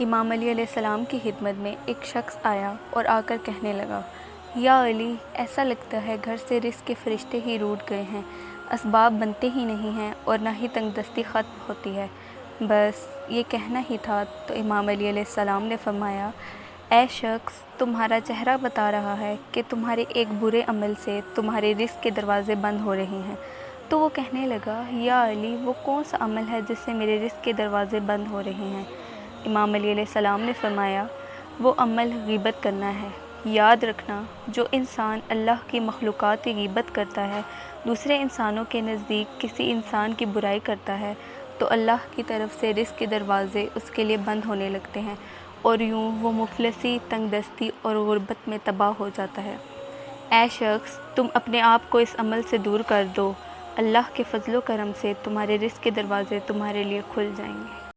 امام علی علیہ السلام کی خدمت میں ایک شخص آیا اور آ کر کہنے لگا، یا علی، ایسا لگتا ہے گھر سے رزق کے فرشتے ہی روٹھ گئے ہیں، اسباب بنتے ہی نہیں ہیں اور نہ ہی تنگ دستی ختم ہوتی ہے۔ بس یہ کہنا ہی تھا تو امام علی علیہ السلام نے فرمایا، اے شخص، تمہارا چہرہ بتا رہا ہے کہ تمہارے ایک برے عمل سے تمہارے رزق کے دروازے بند ہو رہے ہیں۔ تو وہ کہنے لگا، یا علی، وہ کون سا عمل ہے جس سے میرے رزق کے دروازے بند ہو رہے ہیں؟ امام علی علیہ السلام نے فرمایا، وہ عمل غیبت کرنا ہے۔ یاد رکھنا، جو انسان اللہ کی مخلوقات کی غیبت کرتا ہے، دوسرے انسانوں کے نزدیک کسی انسان کی برائی کرتا ہے، تو اللہ کی طرف سے رزق کے دروازے اس کے لیے بند ہونے لگتے ہیں اور یوں وہ مفلسی، تنگ دستی اور غربت میں تباہ ہو جاتا ہے۔ اے شخص، تم اپنے آپ کو اس عمل سے دور کر دو، اللہ کے فضل و کرم سے تمہارے رزق کے دروازے تمہارے لیے کھل جائیں گے۔